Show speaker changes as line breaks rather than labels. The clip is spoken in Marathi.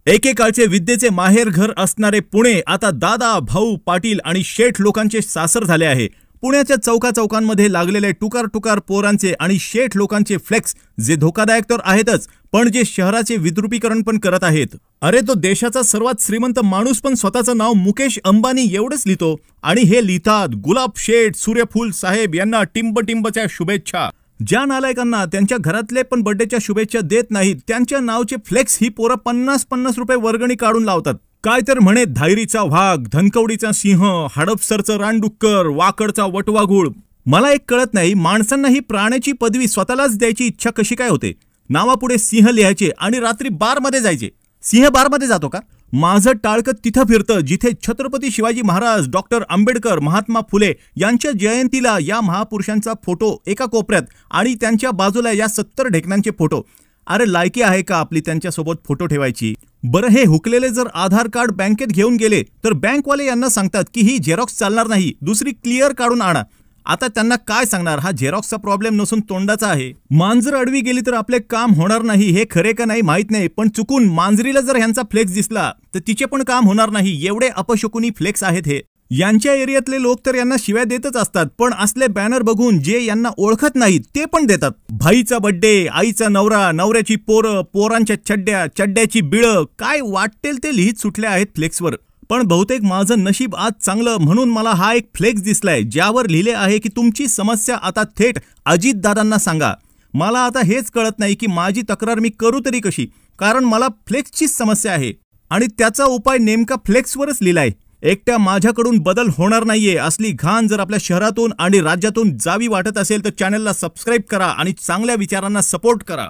एकेकाळचे विद्येचे माहेरघर असणारे पुणे आता दादा, भाऊ, पाटील आणि शेठ लोकांचे सासर झाले आहे। पुण्याच्या चौकांमध्ये लागलेले टुकार पोरांचे आणि शेठ लोकांचे फ्लेक्स जे धोकादायक तर आहेतच, पण जे शहराचे विद्रुपीकरण पण करत आहेत। अरे तो देशाचा सर्वात श्रीमंत माणूस पण स्वतःचं नाव मुकेश अंबानी एवढंच लिहितो आणि हे लिहितात गुलाब शेठ सूर्यफूल साहेब यांना टिंबच्या शुभेच्छा। ज्या नालायकांना त्यांच्या घरातले पण बर्थडेच्या शुभेच्छा देत नाहीत त्यांच्या नावचे फ्लेक्स ही पोरं 50 रुपये वर्गणी काढून लावतात। काय तर म्हणे धायरीचा वाघ, धनकवडीचा सिंह, हडपसरचं रानडुक्कर, वाकडचा वटवाघूळ। मला एक कळत नाही, माणसांना ही प्राण्याची पदवी स्वतःलाच द्यायची इच्छा कशी काय होते? नावापुढे सिंह लिहायचे आणि रात्री बारमध्ये जायचे। सिंह बारमध्ये जातो का? माझं टाळकं तिथं फिरतं जिथे छत्रपती शिवाजी महाराज, डॉक्टर आंबेडकर, महात्मा फुले यांच्या जयंतीला या महापुरुषांचा फोटो एका कोपऱ्यात आणि त्यांच्या बाजूला या 70 ढेकणांचे फोटो। अरे लायकी आहे का आपली त्यांच्यासोबत फोटो ठेवायची? बरं हे हुकलेले जर आधार कार्ड बँकेत घेऊन गेले तर बँकवाले यांना सांगतात की ही झेरॉक्स चालणार नाही, दुसरी क्लिअर काढून आणा। आता त्यांना काय सांगणार? हा झेरॉक्सचा प्रॉब्लेम नसून तोंडाचा आहे। मांजर अडवी गेली तर आपले काम होणार नाही हे खरे का नाही माहित नाही, पण चुकून मांजरीला जर ह्यांचा फ्लेक्स दिसला तर तिचे पण काम होणार नाही। एवढे अपशकुनी फ्लेक्स आहेत हे। यांच्या एरियातले लोक तर यांना शिव्या देतच असतात, पण असले बॅनर बघून जे यांना ओळखत नाहीत ते पण देतात। भाईचा बर्थडे, आईचा नवरा, नवऱ्याची पोरं, पोरांच्या चड्ड्या, चड्ड्याची बिळं, काय वाटेल ते लिहित सुटले आहेत फ्लेक्सवर। पण बहुतेक माझं नशीब आज चांगलं म्हणून मला हा एक फ्लेक्स दिसलाय ज्यावर लिहिले आहे की तुमची समस्या आता थेट अजित दादांना सांगा। मला आता हेच कळत नाही की माझी तक्रार मी करू तरी कशी, कारण मला फ्लेक्सचीच समस्या आहे आणि त्याचा उपाय नेमका फ्लेक्सवरच लिहिलाय। एकट्या माझ्याकडून बदल होणार नाहीये। असली घाण जर आपल्या शहरातून आणि राज्यातून जावी वाटत असेल तर चॅनलला सबस्क्राइब करा आणि चांगल्या विचारांना सपोर्ट करा।